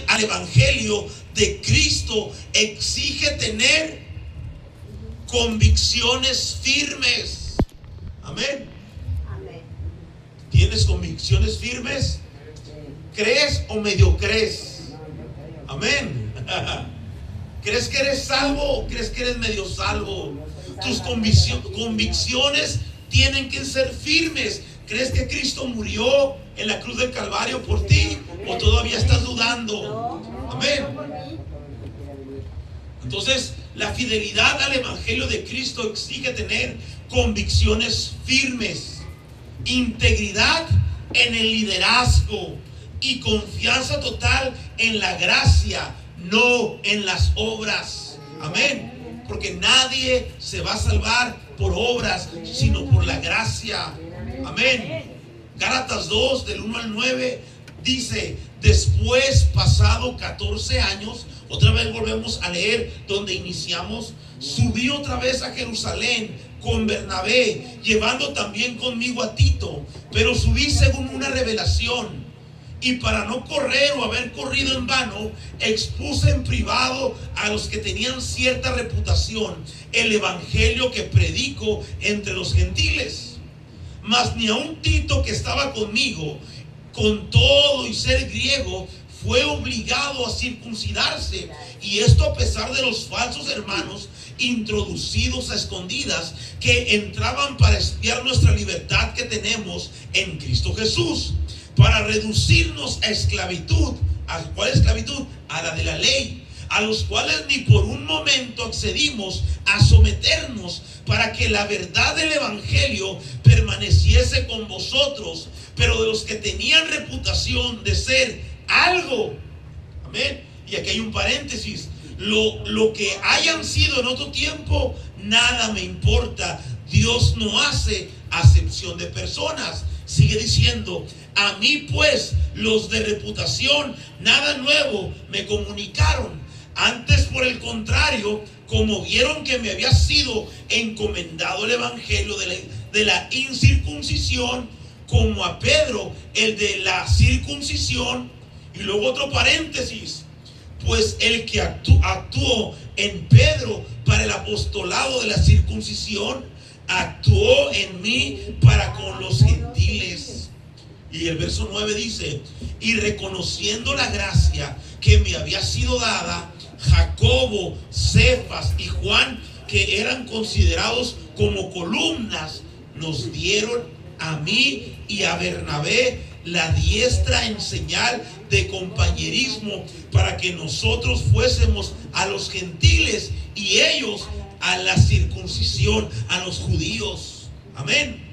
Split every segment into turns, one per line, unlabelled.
al evangelio de Cristo exige tener convicciones firmes. Amén. ¿Tienes convicciones firmes? ¿Crees o medio crees? Amén. ¿Crees que eres salvo o crees que eres medio salvo? Tus convicciones tienen que ser firmes. ¿Crees que Cristo murió en la cruz del Calvario por ti o todavía estás dudando? Amén. Entonces, la fidelidad al evangelio de Cristo exige tener convicciones firmes, integridad en el liderazgo y confianza total en la gracia, no en las obras. Amén. Porque nadie se va a salvar por obras, sino por la gracia. Amén. Gálatas 2, del 1 al 9, dice: después, pasado 14 años, otra vez volvemos a leer donde iniciamos, subí otra vez a Jerusalén con Bernabé, llevando también conmigo a Tito, pero subí según una revelación. Y para no correr o haber corrido en vano, expuse en privado a los que tenían cierta reputación el evangelio que predico entre los gentiles. Mas ni aun Tito, que estaba conmigo, con todo y ser griego, fue obligado a circuncidarse. Y esto a pesar de los falsos hermanos introducidos a escondidas, que entraban para espiar nuestra libertad que tenemos en Cristo Jesús, para reducirnos a esclavitud. ¿A cuál esclavitud? A la de la ley, a los cuales ni por un momento accedimos a someternos, para que la verdad del evangelio permaneciese con vosotros. Pero de los que tenían reputación de ser algo, amén, y aquí hay un paréntesis, lo que hayan sido en otro tiempo, nada me importa. Dios no hace acepción de personas. Sigue diciendo: a mí pues los de reputación nada nuevo me comunicaron, antes por el contrario, como vieron que me había sido encomendado el evangelio de la incircuncisión, como a Pedro el de la circuncisión. Y luego otro paréntesis: pues el que actuó en Pedro para el apostolado de la circuncisión, actuó en mí para con los gentiles. Y el verso 9 dice: y reconociendo la gracia que me había sido dada, Jacobo, Cefas y Juan, que eran considerados como columnas, nos dieron a mí y a Bernabé la diestra en señal de compañerismo, para que nosotros fuésemos a los gentiles y ellos a la circuncisión, a los judíos. Amén.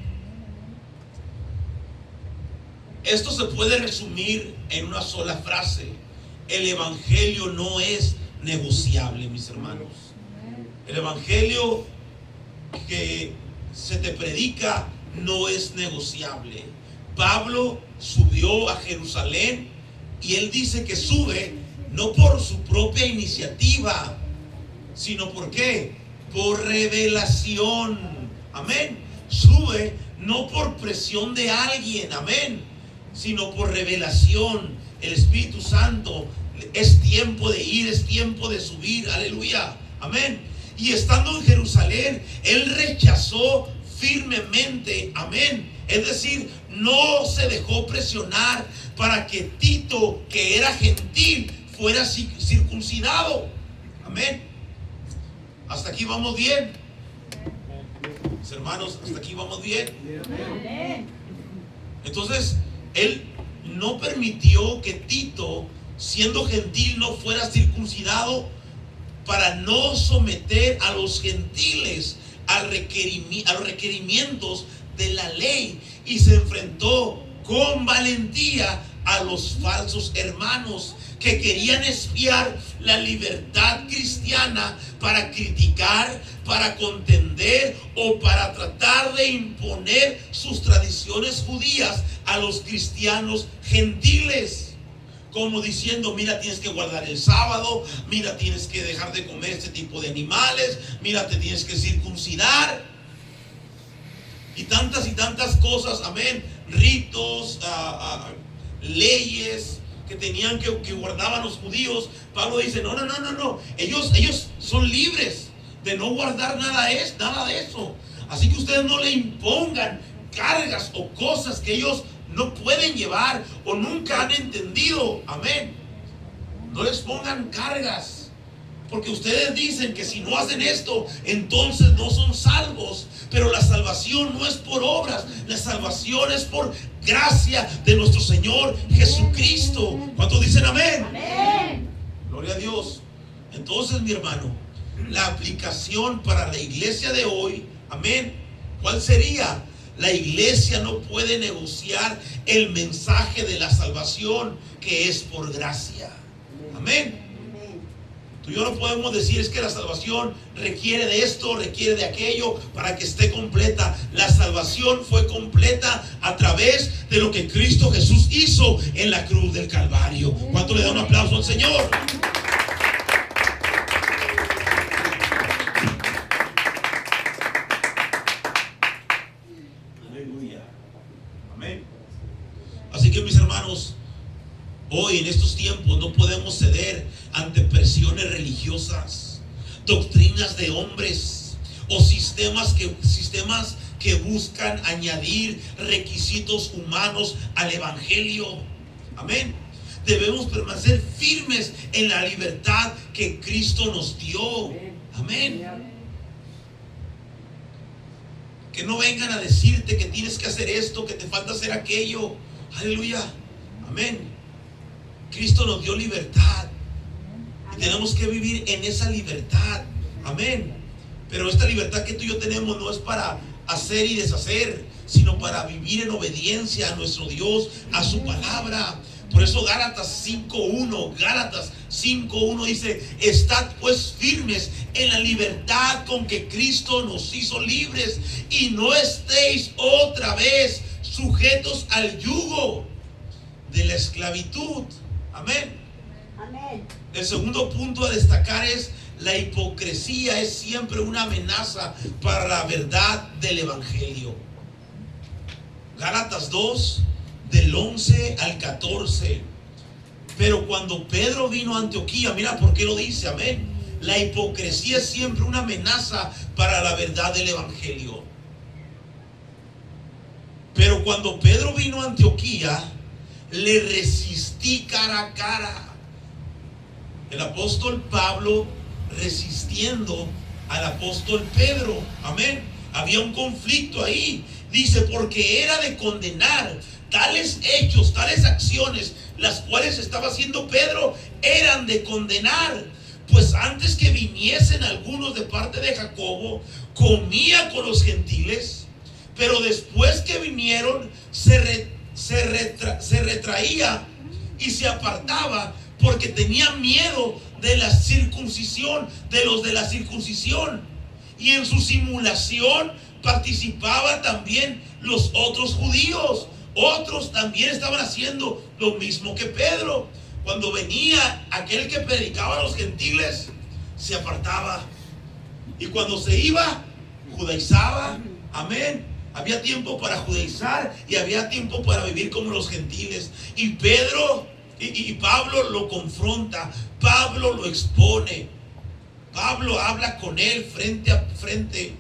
Esto se puede resumir en una sola frase: el evangelio no es negociable, mis hermanos. El evangelio que se te predica no es negociable. Pablo subió a Jerusalén y él dice que sube no por su propia iniciativa, sino ¿por qué? Por revelación. Amén. Sube no por presión de alguien, amén, sino por revelación. El Espíritu Santo: es tiempo de ir, es tiempo de subir, aleluya, amén. Y estando en Jerusalén, él rechazó firmemente, amén, es decir, no se dejó presionar para que Tito, que era gentil, fuera circuncidado. Amén. Hasta aquí vamos bien, mis hermanos, hasta aquí vamos bien. Entonces, él no permitió que Tito, siendo gentil, no fuera circuncidado, para no someter a los gentiles a los requerimientos de la ley, y se enfrentó con valentía a los falsos hermanos que querían espiar la libertad cristiana para criticar, para contender o para tratar de imponer sus tradiciones judías a los cristianos gentiles. Como diciendo: mira, tienes que guardar el sábado, mira, tienes que dejar de comer este tipo de animales, mira, te tienes que circuncidar. Y tantas cosas, amén, ritos, leyes que tenían que guardaban los judíos, Pablo dice, no, ellos son libres de no guardar nada de eso. Así que ustedes no le impongan cargas o cosas que ellos no pueden llevar o nunca han entendido. Amén. No les pongan cargas, porque ustedes dicen que si no hacen esto, entonces no son salvos. Pero la salvación no es por obras, la salvación es por gracia de nuestro Señor Jesucristo. ¿Cuántos dicen amén?
Amén.
Gloria a Dios. Entonces, mi hermano, la aplicación para la iglesia de hoy, amén, ¿cuál sería? La iglesia no puede negociar el mensaje de la salvación, que es por gracia. Amén. Tú y yo no podemos decir es que la salvación requiere de esto, requiere de aquello para que esté completa. La salvación fue completa a través de lo que Cristo Jesús hizo en la cruz del Calvario. ¿Cuánto le da un aplauso al Señor? Aleluya. Amén. Así que, mis hermanos, hoy en estos tiempos no podemos ceder ante presiones religiosas, doctrinas de hombres o sistemas que buscan añadir requisitos humanos al evangelio. Amén. Debemos permanecer firmes en la libertad que Cristo nos dio. Amén. Que no vengan a decirte que tienes que hacer esto, que te falta hacer aquello. Aleluya. Amén. Cristo nos dio libertad y tenemos que vivir en esa libertad. Amén. Pero esta libertad que tú y yo tenemos no es para hacer y deshacer, sino para vivir en obediencia a nuestro Dios, a su palabra. Por eso Gálatas 5:1 dice: estad pues firmes en la libertad con que Cristo nos hizo libres, y no estéis otra vez sujetos al yugo de la esclavitud. Amén.
Amén.
El segundo punto a destacar es: la hipocresía es siempre una amenaza para la verdad del evangelio. Gálatas 2, del 11 al 14. Pero cuando Pedro vino a Antioquía, mira por qué lo dice, amén. La hipocresía es siempre una amenaza para la verdad del evangelio. Pero cuando Pedro vino a Antioquía, le resistí cara a cara. El apóstol Pablo resistiendo al apóstol Pedro. Amén. Había un conflicto ahí. Dice, porque era de condenar tales hechos, tales acciones, las cuales estaba haciendo Pedro, eran de condenar. Pues antes que viniesen algunos de parte de Jacobo, comía con los gentiles, pero después que vinieron, se retraía y se apartaba, porque tenía miedo de la circuncisión, de los de la circuncisión. Y en su simulación participaban también los otros judíos. Otros también estaban haciendo lo mismo que Pedro. Cuando venía aquel que predicaba a los gentiles, se apartaba. Y cuando se iba, judaizaba. Amén. Había tiempo para judaizar y había tiempo para vivir como los gentiles. Y Pedro y Pablo lo confronta. Pablo lo expone. Pablo habla con él frente a frente.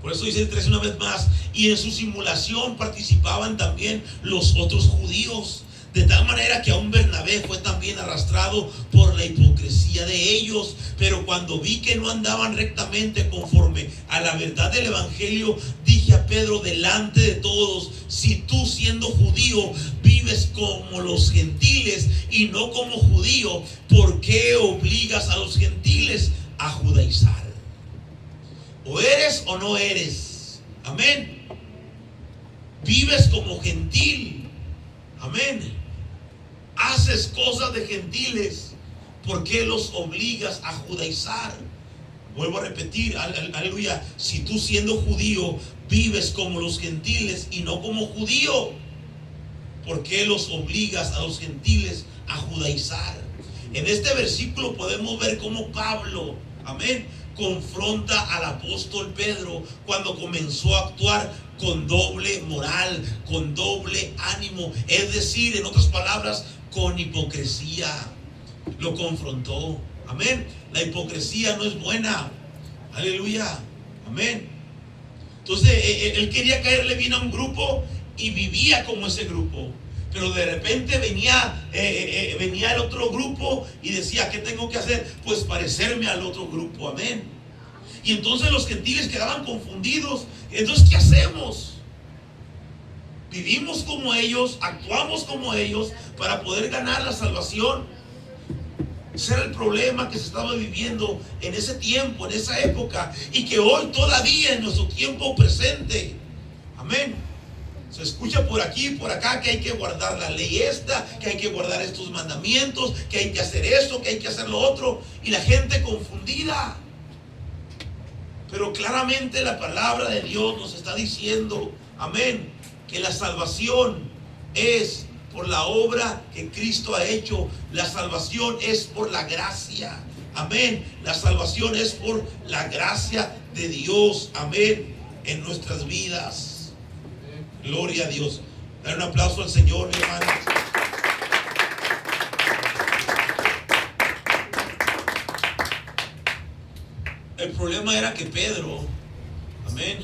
Por eso dice el 13 una vez más: y en su simulación participaban también los otros judíos, de tal manera que aún Bernabé fue también arrastrado por la hipocresía de ellos. Pero cuando vi que no andaban rectamente conforme a la verdad del evangelio, dije a Pedro delante de todos: si tú, siendo judío, vives como los gentiles y no como judío, ¿por qué obligas a los gentiles a judaizar? O eres o no eres. Amén. Vives como gentil. Amén. Haces cosas de gentiles. ¿Por qué los obligas a judaizar? Vuelvo a repetir, aleluya. Si tú, siendo judío, vives como los gentiles y no como judío, ¿por qué los obligas a los gentiles a judaizar? En este versículo podemos ver cómo Pablo, amén, confronta al apóstol Pedro cuando comenzó a actuar con doble moral, con doble ánimo, es decir, en otras palabras, con hipocresía. Lo confrontó. Amén. La hipocresía no es buena. Aleluya. Amén. Entonces él quería caerle bien a un grupo y vivía como ese grupo. Pero de repente venía el otro grupo y decía, ¿qué tengo que hacer? Pues parecerme al otro grupo. Amén. Y entonces los gentiles quedaban confundidos. Entonces, ¿qué hacemos? Vivimos como ellos, actuamos como ellos para poder ganar la salvación. Ese era el problema que se estaba viviendo en ese tiempo, en esa época, y que hoy todavía en nuestro tiempo presente. Amén. Se escucha por aquí y por acá que hay que guardar la ley esta, que hay que guardar estos mandamientos, que hay que hacer esto, que hay que hacer lo otro, y la gente confundida. Pero claramente la palabra de Dios nos está diciendo, amén, que la salvación es por la obra que Cristo ha hecho. La salvación es por la gracia. Amén. La salvación es por la gracia de Dios. Amén. En nuestras vidas. Gloria a Dios. Dar un aplauso al Señor, mi hermano. El problema era que Pedro, amén,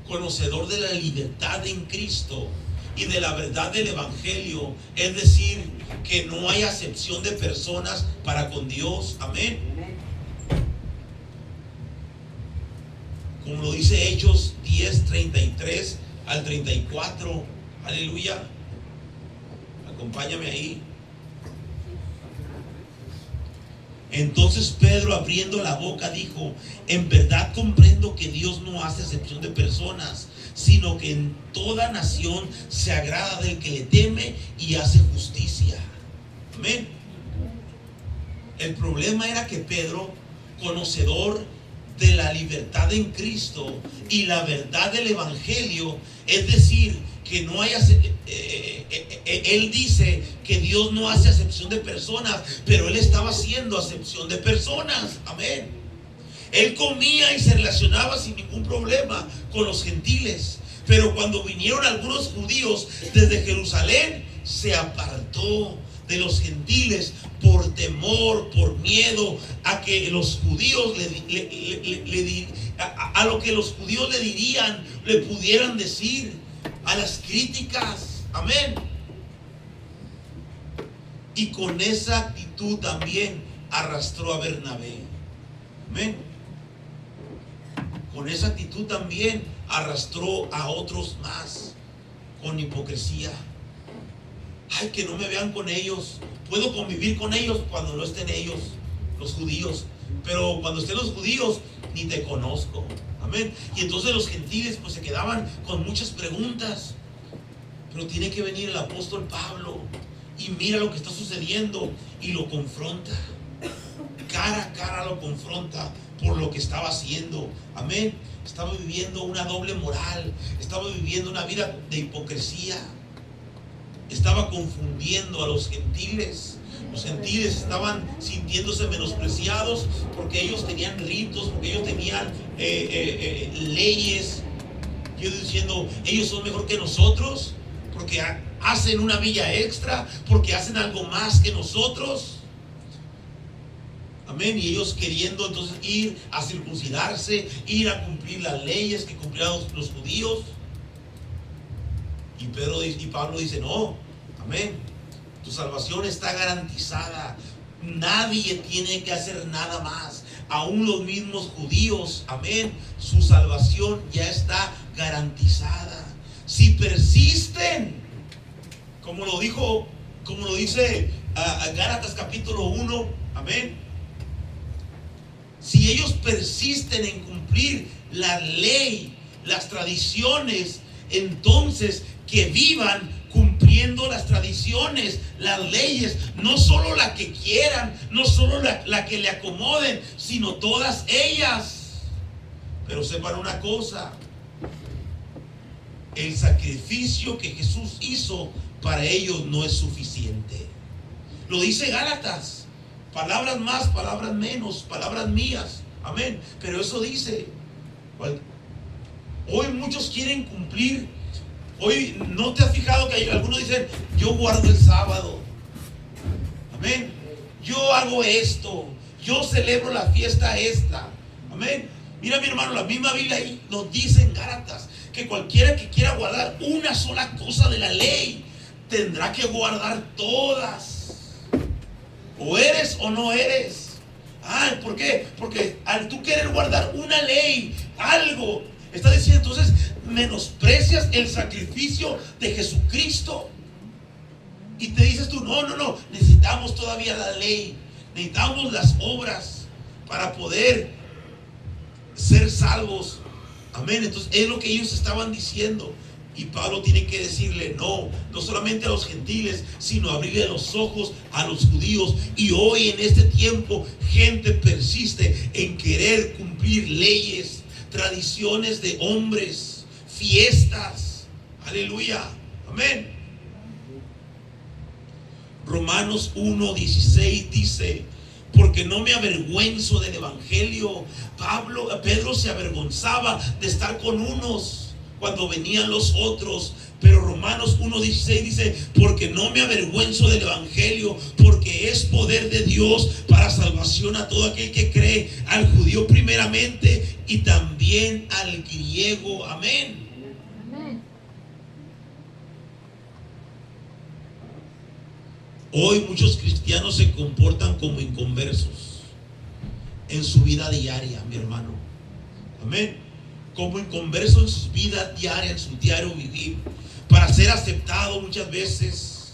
conocedor de la libertad en Cristo y de la verdad del Evangelio, es decir, que no hay acepción de personas para con Dios, amén. Como lo dice Hechos 10, 33 al 34, aleluya. Acompáñame ahí. Entonces Pedro, abriendo la boca, dijo: en verdad comprendo que Dios no hace excepción de personas, sino que en toda nación se agrada del que le teme y hace justicia. Amén. El problema era que Pedro, conocedor de la libertad en Cristo y la verdad del Evangelio, es decir, que no hay él dice que Dios no hace acepción de personas, pero él estaba haciendo acepción de personas. Amén. Él comía y se relacionaba sin ningún problema con los gentiles, pero cuando vinieron algunos judíos desde Jerusalén, se apartó de los gentiles por temor, por miedo a que los judíos a lo que los judíos le dirían, le pudieran decir, a las críticas. Amén. Y con esa actitud también arrastró a Bernabé. Amén. Con esa actitud también arrastró a otros más, con hipocresía. Ay, que no me vean con ellos. Puedo convivir con ellos cuando no estén ellos, los judíos, pero cuando estén los judíos, ni te conozco. Amén. Y entonces los gentiles pues se quedaban con muchas preguntas. Pero tiene que venir el apóstol Pablo y mira lo que está sucediendo y lo confronta. Cara a cara lo confronta por lo que estaba haciendo. Amén. Estaba viviendo una doble moral. Estaba viviendo una vida de hipocresía. Estaba confundiendo a los gentiles. Los gentiles estaban sintiéndose menospreciados porque ellos tenían ritos, porque ellos tenían leyes. Yo diciendo, ellos son mejor que nosotros porque hacen una milla extra, porque hacen algo más que nosotros. Amén. Y ellos queriendo entonces ir a circuncidarse, ir a cumplir las leyes que cumplían los judíos. Y Pablo dice: no, amén, tu salvación está garantizada. Nadie tiene que hacer nada más. Aún los mismos judíos, amén, su salvación ya está garantizada. Si persisten, como lo dice Gálatas capítulo 1, amén. Si ellos persisten en cumplir la ley, las tradiciones, entonces que vivan cumpliendo las tradiciones, las leyes, no solo la que quieran, no solo la que le acomoden, sino todas ellas. Pero sepan una cosa: el sacrificio que Jesús hizo para ellos no es suficiente. Lo dice Gálatas. Palabras más, palabras menos, palabras mías, Amén. Pero eso dice. Hoy muchos quieren cumplir. Hoy no te has fijado que algunos dicen: yo guardo el sábado. Amén. Yo hago esto. Yo celebro la fiesta esta. Amén. Mira, mi hermano, la misma Biblia ahí nos dice en Gálatas que cualquiera que quiera guardar una sola cosa de la ley tendrá que guardar todas. O eres o no eres. ¿Por qué? Porque al tú querer guardar una ley, algo, está diciendo, entonces menosprecias el sacrificio de Jesucristo. Y te dices tú: no, necesitamos todavía la ley, necesitamos las obras para poder ser salvos. Amén. Entonces es lo que ellos estaban diciendo. Y Pablo tiene que decirle: no solamente a los gentiles, sino abrirle los ojos a los judíos. Y hoy en este tiempo gente persiste en querer cumplir leyes, tradiciones de hombres, fiestas. Aleluya. Amén. Romanos 1:16 dice: porque no me avergüenzo del evangelio. Pedro se avergonzaba de estar con unos cuando venían los otros. Pero Romanos 1:16 dice: porque no me avergüenzo del evangelio, porque es poder de Dios para salvación a todo aquel que cree, al judío primeramente y también al griego. Amén. Hoy muchos cristianos se comportan como inconversos en su vida diaria, mi hermano. Amén. Como inconversos en su vida diaria, en su diario vivir, para ser aceptado muchas veces,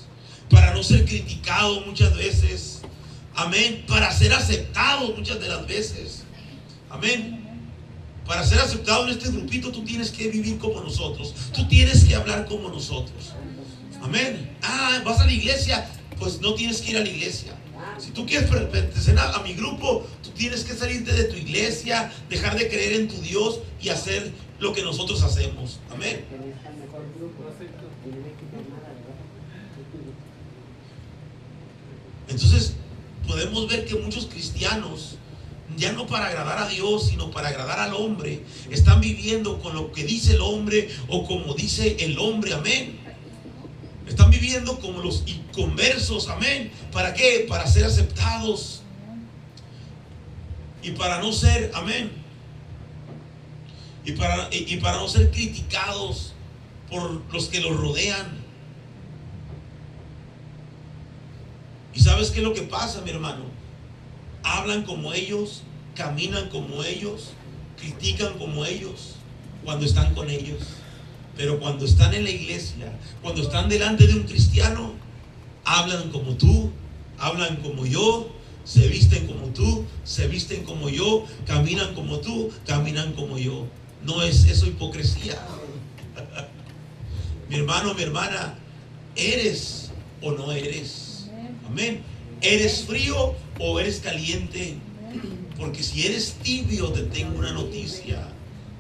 para no ser criticado muchas veces. Amén. Para ser aceptado muchas de las veces. Amén. Para ser aceptado en este grupito, tú tienes que vivir como nosotros. Tú tienes que hablar como nosotros. Amén. Vas a la iglesia. Pues no tienes que ir a la iglesia. Si tú quieres pertenecer a mi grupo, tú tienes que salirte de tu iglesia, dejar de creer en tu Dios y hacer lo que nosotros hacemos. Amén. Entonces podemos ver que muchos cristianos, ya no para agradar a Dios, sino para agradar al hombre, están viviendo con lo que dice el hombre o como dice el hombre. Amén. Están viviendo como los inconversos. Amén. ¿Para qué? Para ser aceptados y para no ser, amén, y para no ser criticados por los que los rodean. ¿Y sabes qué es lo que pasa, mi hermano? Hablan como ellos, caminan como ellos, critican como ellos cuando están con ellos. Pero cuando están en la iglesia, cuando están delante de un cristiano, hablan como tú, hablan como yo, se visten como tú, se visten como yo, caminan como tú, caminan como yo. No es eso hipocresía. Mi hermano, mi hermana, ¿eres o no eres? Amén. ¿Eres frío o eres caliente? Porque si eres tibio, te tengo una noticia,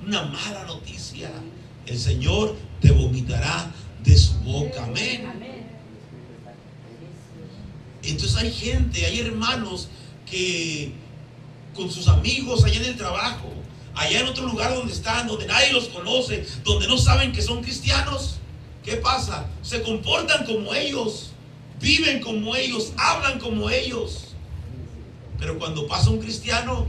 una mala noticia. El Señor te vomitará de su boca. Amén. Entonces hay gente, hay hermanos que con sus amigos allá en el trabajo, allá en otro lugar donde están, donde nadie los conoce, donde no saben que son cristianos, ¿qué pasa? Se comportan como ellos, viven como ellos, hablan como ellos. Pero cuando pasa un cristiano,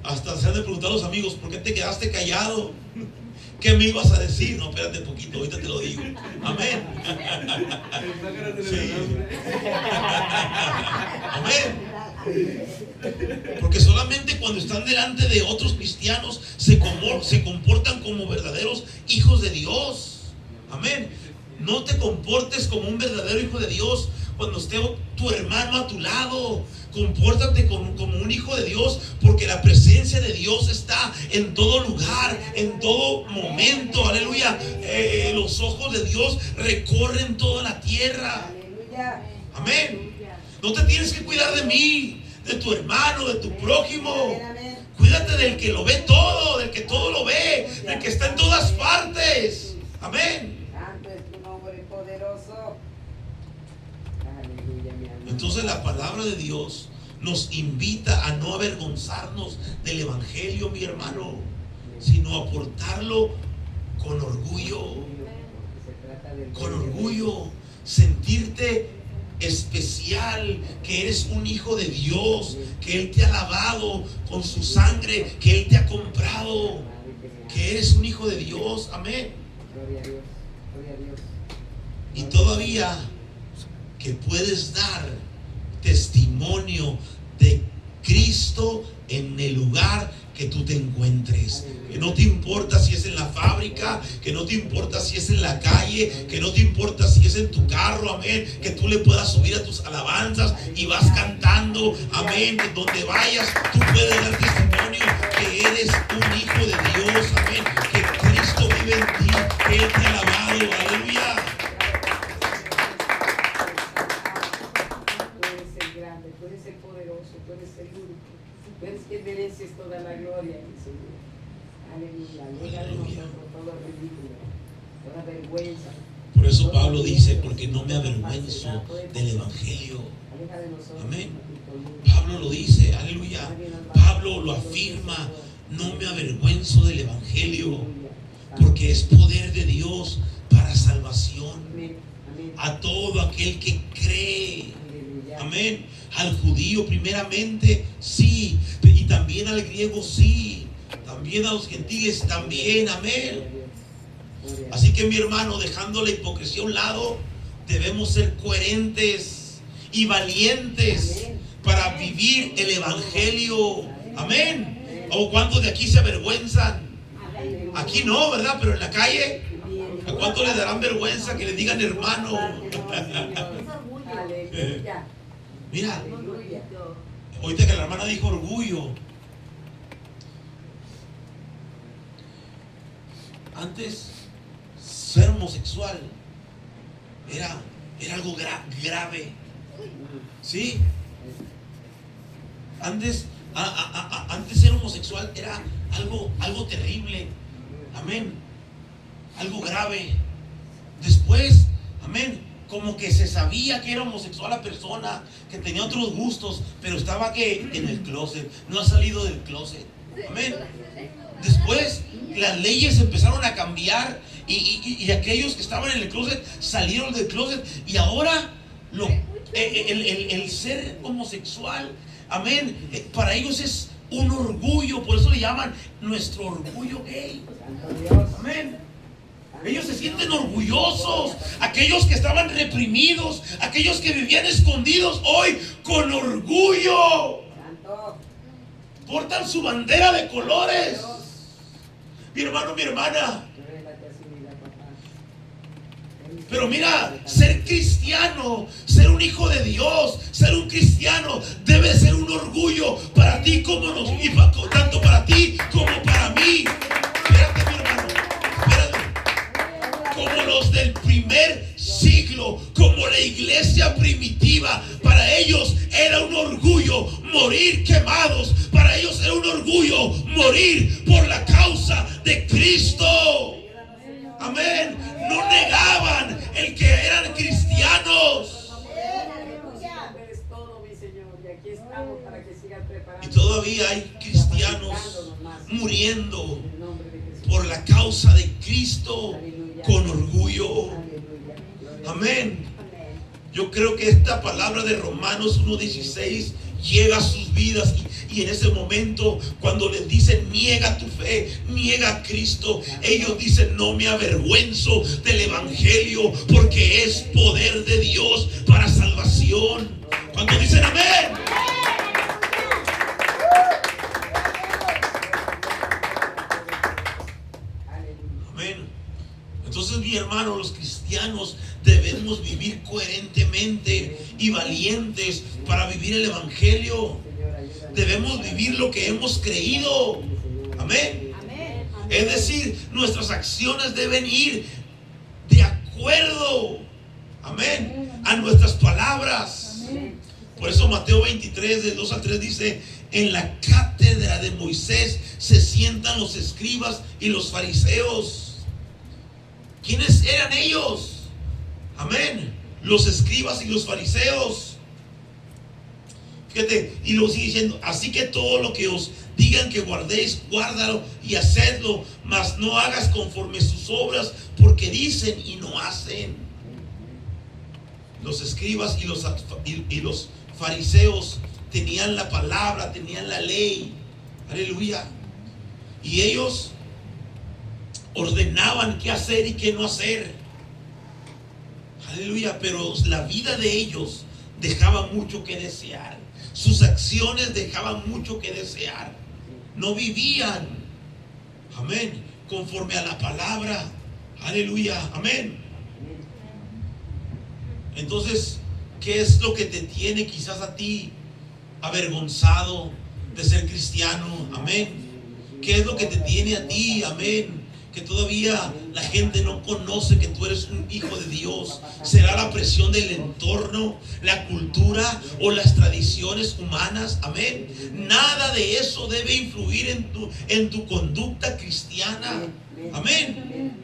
hasta se han de preguntar a los amigos: ¿por qué te quedaste callado? ¿Qué me ibas a decir? No, espérate un poquito, ahorita te lo digo. Amén. Sí. Amén. Porque solamente cuando están delante de otros cristianos se comportan como verdaderos hijos de Dios. Amén. No te comportes como un verdadero hijo de Dios cuando esté tu hermano a tu lado. Compórtate como un hijo de Dios, porque la presencia de Dios está en todo lugar, en todo momento. Aleluya. Los ojos de Dios recorren toda la tierra. Amén. No te tienes que cuidar de mí, de tu hermano, de tu prójimo. Cuídate del que lo ve todo, del que todo lo ve, del que está en todas partes. Amén. Entonces la palabra de Dios nos invita a no avergonzarnos del evangelio, mi hermano, sino a portarlo con orgullo. Con orgullo, sentirte especial, que eres un hijo de Dios, que Él te ha lavado con su sangre, que Él te ha comprado, que eres un hijo de Dios. Amén. Y todavía que puedes dar testimonio de Cristo en el lugar que tú te encuentres. Que no te importa si es en la fábrica, que no te importa si es en la calle, que no te importa si es en tu carro, amén. Que tú le puedas subir a tus alabanzas y vas cantando, amén. Donde vayas, tú puedes dar testimonio que eres un hijo de Dios, amén. Que Cristo vive en ti, que Él te ha alabado, aleluya.
Tú eres el grande, tú eres el poderoso, tú eres el único. Tú eres quien mereces toda la gloria, mi Señor. Aleluya. Aleja de nosotros todo ridículo, toda vergüenza.
Por eso Pablo dice, porque no me avergüenzo del evangelio. Amén. Pablo lo dice, aleluya. Pablo lo afirma, no me avergüenzo del evangelio, porque es poder de Dios para salvación a todo aquel que cree. Amén. Al judío primeramente, sí, y también al griego, sí, también a los gentiles, también. Amén. Así que, mi hermano, dejando la hipocresía a un lado, debemos ser coherentes y valientes para vivir el evangelio. Amén. ¿O cuántos de aquí se avergüenzan? Aquí no, ¿verdad? Pero en la calle, ¿a cuántos les darán vergüenza que le digan hermano? Mira, ahorita que la hermana dijo orgullo. Antes, ser homosexual era algo grave. ¿Sí? Antes ser homosexual era algo terrible. Amén. Algo grave. Después, amén, como que se sabía que era homosexual la persona, que tenía otros gustos, pero estaba que en el closet, no ha salido del closet. Amén. Después las leyes empezaron a cambiar y aquellos que estaban en el closet salieron del closet, y ahora el ser homosexual, amén, para ellos es un orgullo. Por eso le llaman nuestro orgullo gay. Amén. Ellos se sienten orgullosos. Aquellos que estaban reprimidos, aquellos que vivían escondidos, hoy con orgullo portan su bandera de colores. Mi hermano, mi hermana. Pero mira, ser cristiano, ser un hijo de Dios, ser un cristiano debe ser un orgullo para ti tanto para ti como para mí. Espérate, mi hermano, espérate. Como los del primer siglo, como la iglesia primitiva, para ellos era un orgullo morir quemados, para ellos era un orgullo morir por la causa de Cristo. Amén. No negaban el que eran cristianos. Y todavía hay cristianos muriendo por la causa de Cristo con orgullo. Amén. Yo creo que esta palabra de Romanos 1:16 llega a sus vidas, y en ese momento cuando les dicen niega tu fe, niega a Cristo, ellos dicen no me avergüenzo del evangelio, porque es poder de Dios para salvación. Cuando dicen amén. Amén. Entonces, mi hermano, los cristianos debemos vivir coherentemente y valientes para vivir el evangelio. Debemos vivir lo que hemos creído. Amén. Es decir, nuestras acciones deben ir de acuerdo, amén, a nuestras palabras. Por eso Mateo 23, del 2 al 3 dice: en la cátedra de Moisés se sientan los escribas y los fariseos. ¿Quiénes eran ellos? Amén. Los escribas y los fariseos. Fíjate, y luego sigue diciendo, así que todo lo que os digan que guardéis, guárdalo y hacedlo, mas no hagas conforme sus obras, porque dicen y no hacen. Los escribas y los fariseos tenían la palabra, tenían la ley, aleluya, y ellos ordenaban qué hacer y qué no hacer, aleluya, pero la vida de ellos dejaba mucho que desear. Sus acciones dejaban mucho que desear. No vivían, amén, conforme a la palabra, aleluya, amén. Entonces, ¿qué es lo que te tiene quizás a ti avergonzado de ser cristiano? Amén. ¿Qué es lo que te tiene a ti? Amén. Que todavía la gente no conoce que tú eres un hijo de Dios. ¿Será la presión del entorno, la cultura o las tradiciones humanas? Amén. Nada de eso debe influir en tu conducta cristiana. Amén.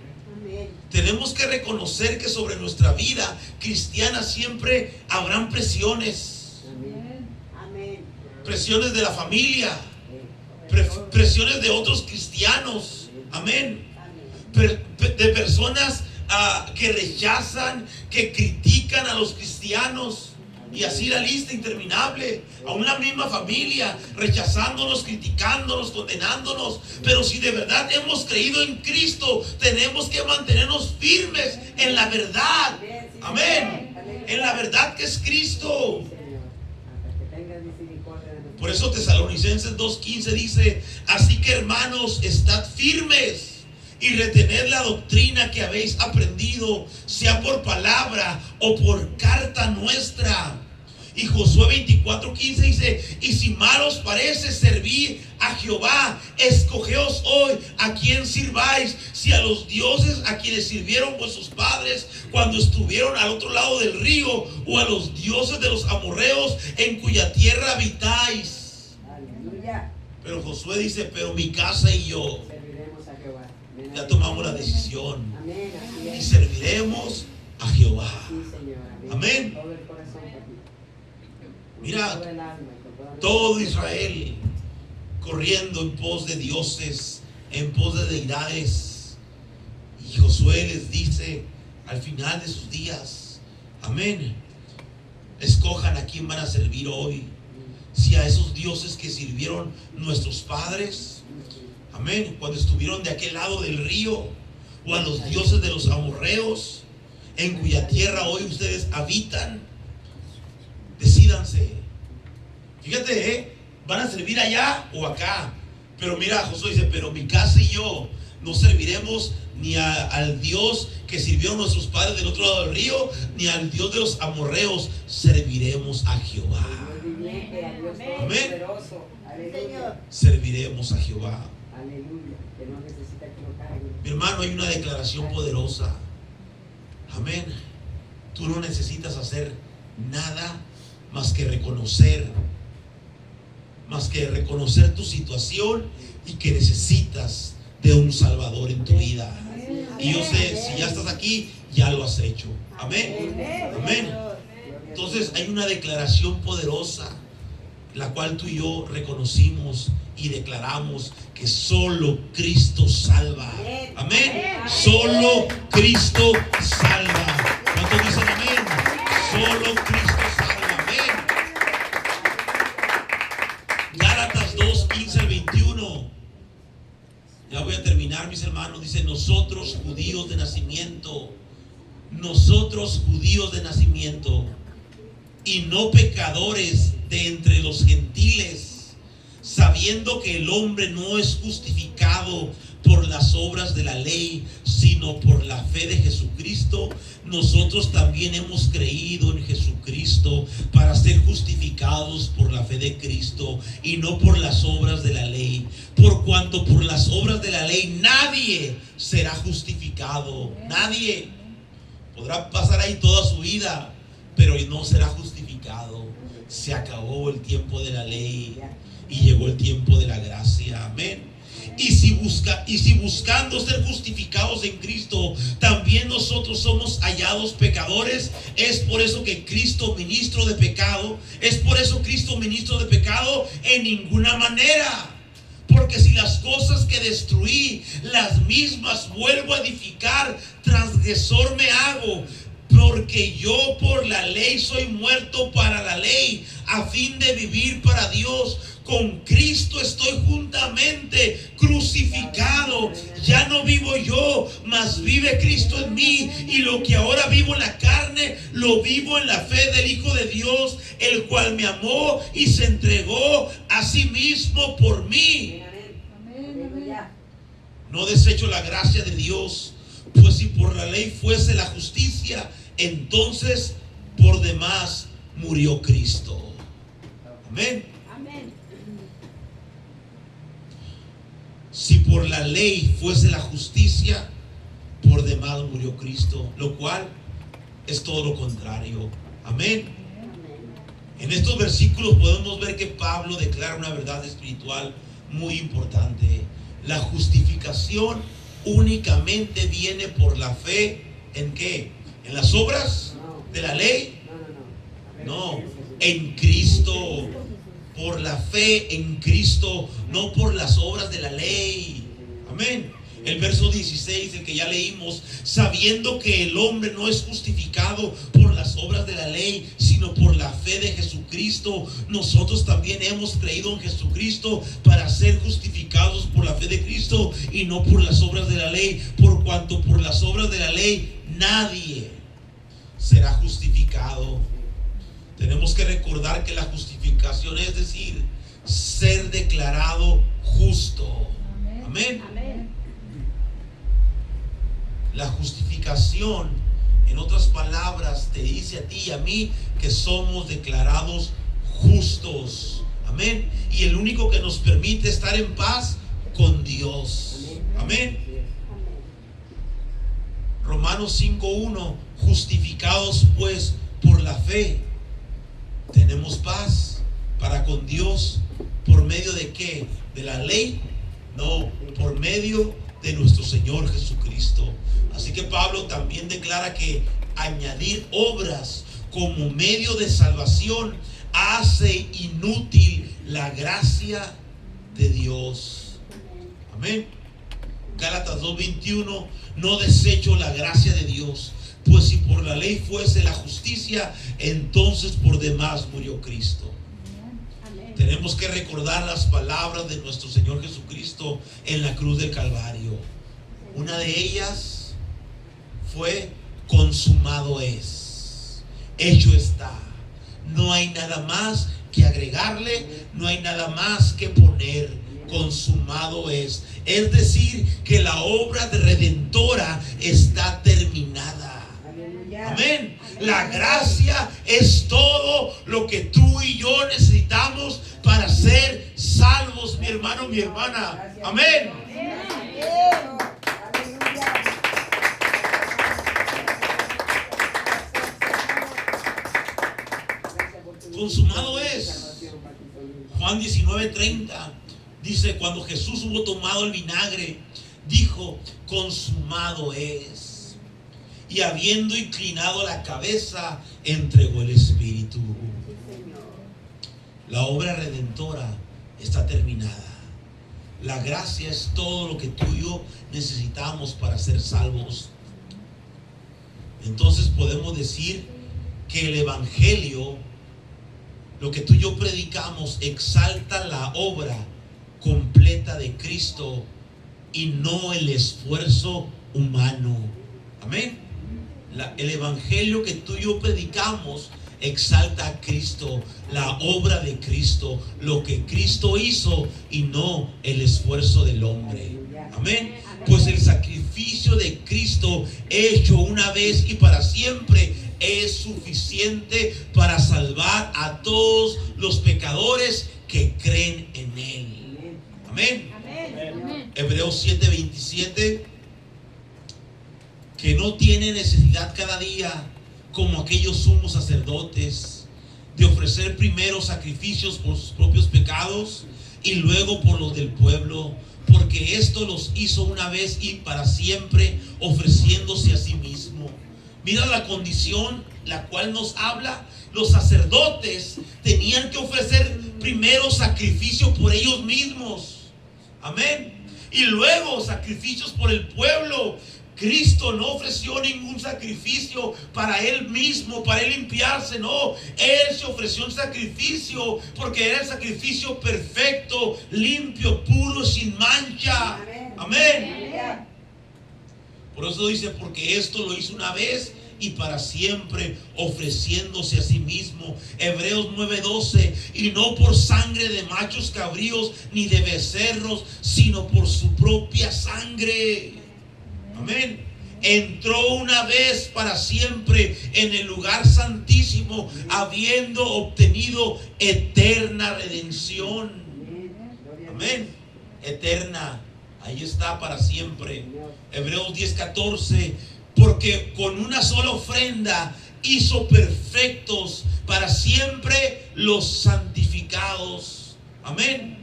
Tenemos que reconocer que sobre nuestra vida cristiana siempre habrán presiones. Presiones de la familia, presiones de otros cristianos. Amén. De personas que rechazan, que critican a los cristianos, y así la lista interminable. Aún la misma familia rechazándonos, criticándonos, condenándonos. Pero si de verdad hemos creído en Cristo, tenemos que mantenernos firmes en la verdad. Amén. En la verdad que es Cristo. Por eso Tesalonicenses 2:15 dice, así que hermanos, estad firmes y retened la doctrina que habéis aprendido, sea por palabra o por carta nuestra. Y Josué 24:15 dice, y si mal os parece servir a Jehová, escogeos hoy a quien sirváis, si a los dioses a quienes sirvieron vuestros padres cuando estuvieron al otro lado del río, o a los dioses de los amorreos en cuya tierra habitáis. Aleluya. Pero Josué dice, pero mi casa y yo serviremos a Jehová. Ya tomamos la decisión. Amén. Y serviremos a Jehová. Sí, Señor. Amén. Amén. Mira, todo Israel corriendo en pos de dioses, en pos de deidades. Y Josué les dice al final de sus días, amén, escojan a quién van a servir hoy. Si a esos dioses que sirvieron nuestros padres, amén, cuando estuvieron de aquel lado del río, o a los dioses de los amorreos en cuya tierra hoy ustedes habitan. Decídanse. Fíjate, van a servir allá o acá. Pero mira, Josué dice, pero mi casa y yo no serviremos ni al Dios que sirvieron nuestros padres del otro lado del río, ni al Dios de los amorreos. Serviremos a Jehová. Amén. Serviremos a Jehová. Mi hermano, hay una declaración poderosa. Amén. Tú no necesitas hacer nada más que reconocer tu situación y que necesitas de un Salvador en tu vida. Y yo sé, si ya estás aquí, ya lo has hecho. Amén. Amén. Entonces hay una declaración poderosa, la cual tú y yo reconocimos y declaramos que solo Cristo salva. Amén. Solo Cristo salva. ¿Cuántos dicen amén? Solo Cristo salva. Amén. Gálatas 2:15-21. Ya voy a terminar, mis hermanos. Dice, nosotros judíos de nacimiento, y no pecadores de entre los gentiles, sabiendo que el hombre no es justificado por las obras de la ley, sino por la fe de Jesucristo. Nosotros también hemos creído en Jesucristo para ser justificados por la fe de Cristo y no por las obras de la ley, por cuanto por las obras de la ley nadie será justificado. Nadie. Podrá pasar ahí toda su vida, pero no será justificado. Se acabó el tiempo de la ley y llegó el tiempo de la gracia. Amén. Y si buscando ser justificados en Cristo, también nosotros somos hallados pecadores, es por eso que Cristo ministro de pecado, en ninguna manera. Porque si las cosas que destruí, las mismas vuelvo a edificar, transgresor me hago. Porque yo por la ley soy muerto para la ley, a fin de vivir para Dios. Con Cristo estoy juntamente crucificado. Ya no vivo yo, mas vive Cristo en mí. Y lo que ahora vivo en la carne, lo vivo en la fe del Hijo de Dios, el cual me amó y se entregó a sí mismo por mí. No desecho la gracia de Dios, pues si por la ley fuese la justicia, entonces por demás murió Cristo. Amén. Si por la ley fuese la justicia, por demás murió Cristo, lo cual es todo lo contrario. Amén. En estos versículos podemos ver que Pablo declara una verdad espiritual muy importante. La justificación únicamente viene por la fe. ¿En qué? ¿En las obras de la ley? No, en Cristo. Por la fe en Cristo, no por las obras de la ley. Amén. El verso 16, el que ya leímos, sabiendo que el hombre no es justificado por las obras de la ley, sino por la fe de Jesucristo. Nosotros también hemos creído en Jesucristo para ser justificados por la fe de Cristo y no por las obras de la ley, por cuanto por las obras de la ley nadie será justificado. Tenemos que recordar que la justificación es decir, ser declarado justo. Amén. Amén. La justificación, en otras palabras, te dice a ti y a mí que somos declarados justos. Amén. Y el único que nos permite estar en paz con Dios. Amén. Romanos 5:1, justificados pues por la fe, tenemos paz para con Dios. ¿Por medio de qué? ¿De la ley? No, por medio de nuestro Señor Jesucristo. Así que Pablo también declara que añadir obras como medio de salvación hace inútil la gracia de Dios. Amén. Gálatas 2:21, no desecho la gracia de Dios, pues si por la ley fuese la justicia, entonces por demás murió Cristo. Amén. Tenemos que recordar las palabras de nuestro Señor Jesucristo en la cruz del Calvario. Una de ellas fue: consumado es, hecho está. No hay nada más que agregarle, no hay nada más que poner. Consumado es. Es decir, que la obra de redentora está terminada. Amén. La gracia es todo lo que tú y yo necesitamos para ser salvos, mi hermano, mi hermana. Amén. Consumado es. Juan 19:30 dice: cuando Jesús hubo tomado el vinagre, dijo: consumado es. Y habiendo inclinado la cabeza, entregó el Espíritu. La obra redentora está terminada. La gracia es todo lo que tú y yo necesitamos para ser salvos. Entonces podemos decir que el Evangelio, lo que tú y yo predicamos, exalta la obra completa de Cristo y no el esfuerzo humano. Amén. El Evangelio que tú y yo predicamos exalta a Cristo, la obra de Cristo, lo que Cristo hizo y no el esfuerzo del hombre. Amén. Pues el sacrificio de Cristo hecho una vez y para siempre es suficiente para salvar a todos los pecadores que creen en Él. Amén. Amén. Hebreos 7:27, que no tiene necesidad cada día, como aquellos sumos sacerdotes, de ofrecer primero sacrificios por sus propios pecados y luego por los del pueblo, porque esto los hizo una vez y para siempre, ofreciéndose a sí mismo. Mira la condición la cual nos habla. Los sacerdotes tenían que ofrecer primero sacrificio por ellos mismos. Amén. Y luego sacrificios por el pueblo. Cristo no ofreció ningún sacrificio para Él mismo, para Él limpiarse, no. Él se ofreció un sacrificio porque era el sacrificio perfecto, limpio, puro, sin mancha. Amén. Por eso dice, porque esto lo hizo una vez y para siempre, ofreciéndose a sí mismo. Hebreos 9:12, y no por sangre de machos cabríos ni de becerros, sino por su propia sangre. Amén. Entró una vez para siempre en el lugar santísimo, habiendo obtenido eterna redención. Amén. Eterna. Ahí está, para siempre. Hebreos 10:14, porque con una sola ofrenda hizo perfectos para siempre los santificados. Amén.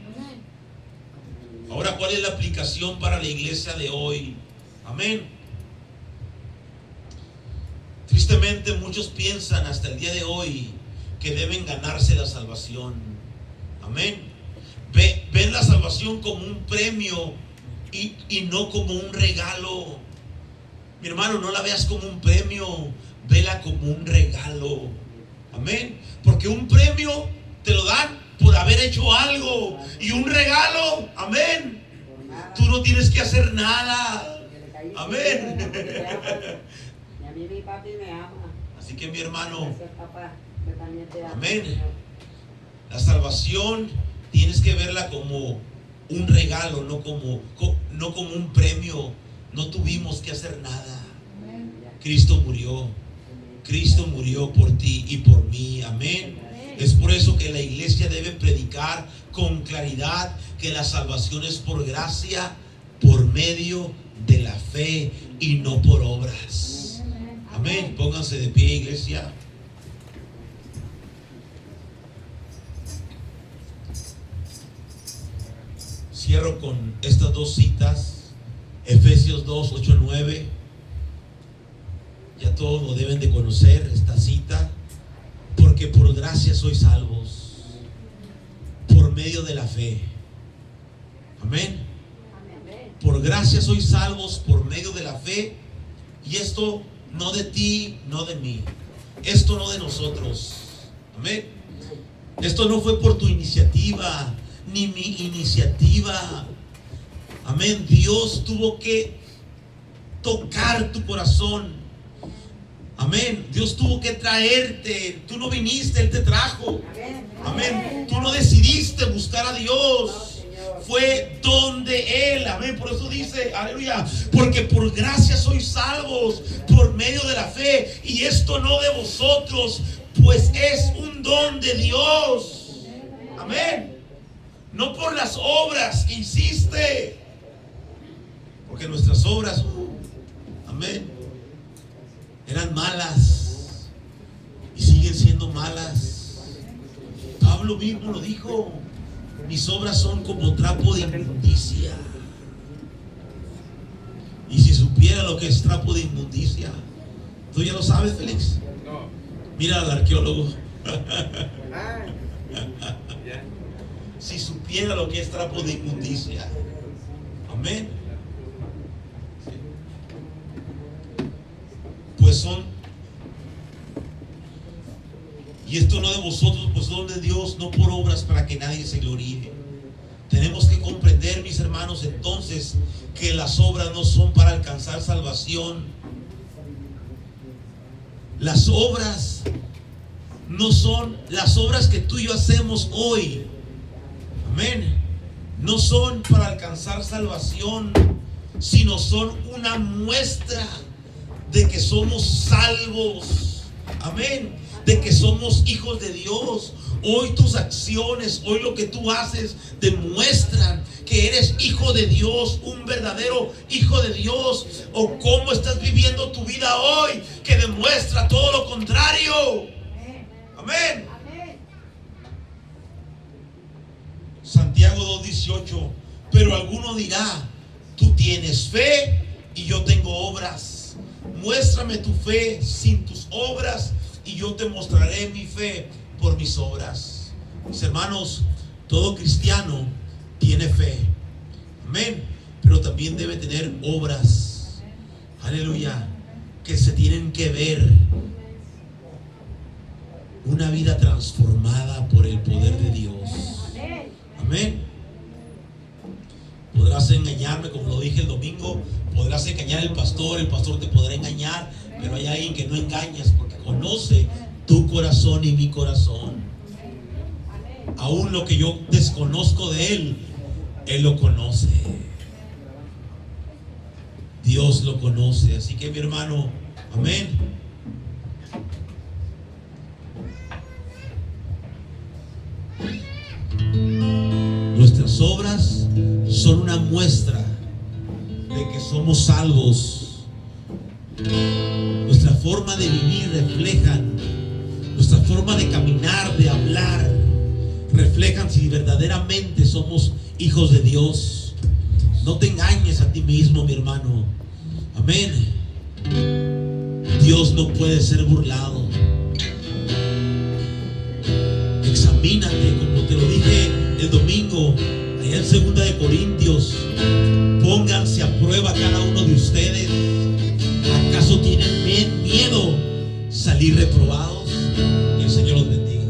Ahora, ¿cuál es la aplicación para la iglesia de hoy? Amén. Tristemente muchos piensan hasta el día de hoy que deben ganarse la salvación. Amén. Ven la salvación como un premio y no como un regalo. Mi hermano, no la veas como un premio, vela como un regalo. Amén. Porque un premio te lo dan por haber hecho algo, y un regalo, amén, tú no tienes que hacer nada. Amén. Así que, mi hermano, amén, la salvación tienes que verla como un regalo, no como un premio. No tuvimos que hacer nada. Cristo murió por ti y por mí. Amén. Es por eso que la iglesia debe predicar con claridad que la salvación es por gracia, por medio de la fe y no por obras. Amén. Pónganse de pie, iglesia. Cierro con estas dos citas. Efesios 2:8-9. Ya todos lo deben de conocer, esta cita. Porque por gracia sois salvos, por medio de la fe. Amén. Por gracia sois salvos por medio de la fe. Y esto no de ti, no de mí. Esto no de nosotros. Amén. Esto no fue por tu iniciativa, ni mi iniciativa. Amén. Dios tuvo que tocar tu corazón. Amén. Dios tuvo que traerte. Tú no viniste, Él te trajo. Amén. Tú no decidiste buscar a Dios. Fue don de Él. Amén. Por eso dice, aleluya, porque por gracia sois salvos por medio de la fe. Y esto no de vosotros, pues es un don de Dios. Amén. No por las obras que hiciste, porque nuestras obras, amén, eran malas y siguen siendo malas. Pablo mismo lo dijo: mis obras son como trapo de inmundicia. Y si supiera lo que es trapo de inmundicia, ¿tú ya lo sabes, Félix?
No.
Mira al arqueólogo. Si supiera lo que es trapo de inmundicia. Amén. Pues son, y esto no de vosotros, pues son de Dios, no por obras, para que nadie se gloríe. Tenemos que comprender, mis hermanos, entonces, que las obras no son para alcanzar salvación. Las obras no son las obras que tú y yo hacemos hoy. Amén. No son para alcanzar salvación, sino son una muestra de que somos salvos. Amén. De que somos hijos de Dios. Hoy tus acciones, hoy lo que tú haces, demuestran que eres hijo de Dios, un verdadero hijo de Dios. O cómo estás viviendo tu vida hoy, que demuestra todo lo contrario. Amén. Santiago 2:18. Pero alguno dirá: tú tienes fe y yo tengo obras. Muéstrame tu fe sin tus obras y yo te mostraré mi fe por mis obras. Mis hermanos, todo cristiano tiene fe, amén, pero también debe tener obras, aleluya, que se tienen que ver. Una vida transformada por el poder de Dios, amén. Podrás engañarme, como lo dije el domingo, podrás engañar al pastor, el pastor te podrá engañar, pero hay alguien que no engañas porque conoce tu corazón y mi corazón. Aún lo que yo desconozco de Él, Él lo conoce. Dios lo conoce. Así que mi hermano, amén. Nuestras obras son una muestra de que somos salvos. Nuestra forma de vivir reflejan, nuestra forma de caminar, de hablar, reflejan si verdaderamente somos hijos de Dios. No te engañes a ti mismo, mi hermano, amén. Dios no puede ser burlado. Examínate, como te lo dije el domingo, allá en 2 de Corintios. Pónganse a prueba cada uno de ustedes. ¿Acaso tienen miedo salir reprobados? Y el Señor los bendiga.